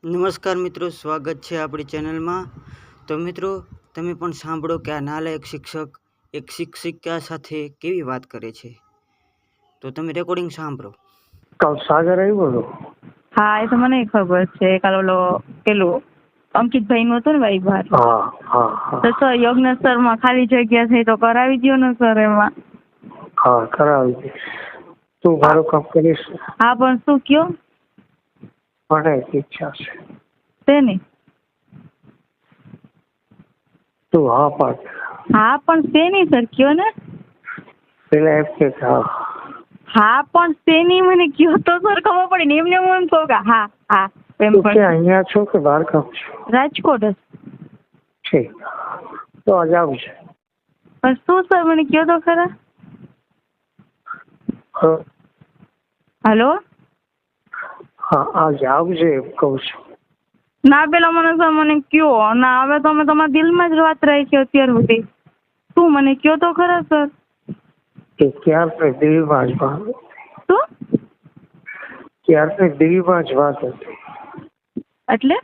નમસ્કાર મિત્રો, સ્વાગત છે આપણી ચેનલમાં. તો મિત્રો, તમે પણ સાંભળો કે આ નાલાયક શિક્ષક એક શિક્ષિકા સાથે કેવી વાત કરે છે. તો તમે રેકોર્ડિંગ સાંભળો. કાલ સાગર આવ્યો હતો. હા, એ તો મને ખબર છે. કાલ ઓલો પેલું અંકિતભાઈ નું હતું ને ભાઈ બહાર. તો સર યજ્ઞ સર માં ખાલી જગ્યા થઈ તો કરાવી દો ને સર એમાં. હા, કરાવી દે. તું મારું કામ કરીશ. હા, પણ શું કયો? મને ઈચ્છા છે. શેની? તું હા પાડ. હા, પણ શેની સર કયો ને? પેલા એમ કે હા. હા, પણ શેની મને કયો તો સર ખબર પડી ને. એમને હું એમ કહું કે હા હા એમ. તું કે અહીંયા છો કે બહાર કામ છો? રાજકોટ જ છે. તો આજે આવશે. પણ શું સર મને કયો તો ખરા. હેલો. હા, આજે આવજે એમ કહું છું. ના પેલા મને સર મને કયો ના. હવે તો અમે તમારા દિલમાં જ વાત રાખી અત્યાર સુધી. શું મને કયો તો ખરા સર. કે ક્યારે દિલમાં જ વાત. શું? ક્યારે દિલમાં જ વાત હતી. એટલે?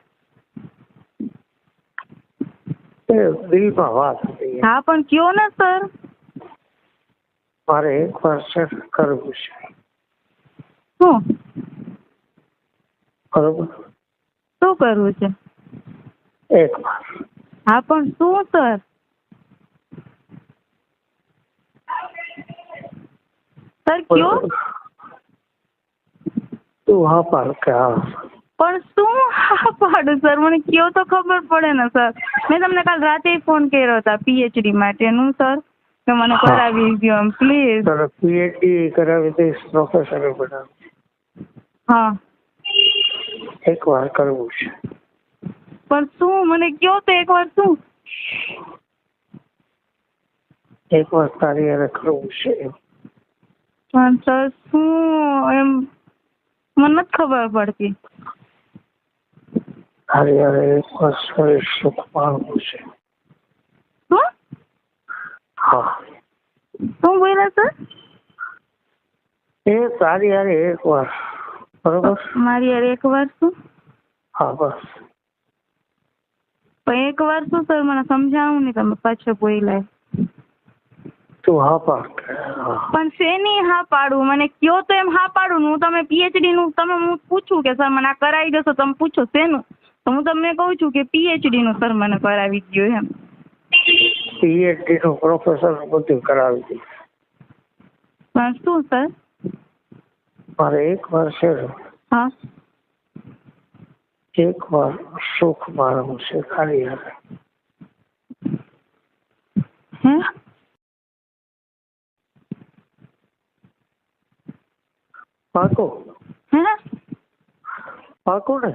દિલમાં વાત હતી. હા, પણ કયો ને સર. મારે એક વાર સેટ કરવું છે. શું? બરોબર. શું કરવું છે? એક વાર. હા, પણ શું સર? સર કયો? તું હા પાડ કે હા. પણ શું હા પાડું સર? મને કયો તો ખબર પડે ને સર. મેં તમને કાલ રાતે ફોન કર્યો હતા પીએચડી માટેનું સર, કે મને કરાવી દો એમ પ્લીઝ. તારે પીએચડી કરાવી દઈશ, પ્રોફેસર બનાવી. હા, એક વાર કરવું છે. પણ શું મને કયો તો એક વાર. શું? એક વાર તારી હારે કરવું છે. પણ સર શું એમ મને નથી ખબર પડતી. તારી હારે એક વાર શરીર સુખ માણવું છે. શું? હા. શું બોલ્યા સર? એ તારી હારે એક વાર. બરોબર. મારી યાર એક વાર શું? હા, બસ. પણ એક વાર શું સર? મને સમજાવું નહીં. તમે પાછો બોલ્યા. તું હા પાડ. પણ શેની હા પાડું? મને કયો તો એમ હા પાડું. હું તમે પીએચડી નું તમે હું પૂછું કે સર મને આ કરાવી દેશો, તમે પૂછો શેનું, તો હું તમને કહું છું કે પીએચડી નું સર મને કરાવી દો એમ. પીએચડી નું પ્રોફેસર બધું કરાવી દે. પણ શું સર? મારે એક વાર છે. હા, એક વાર સુખ માણવું છે ખાલી હારે. હે? પાકો? હે? પાકો ને?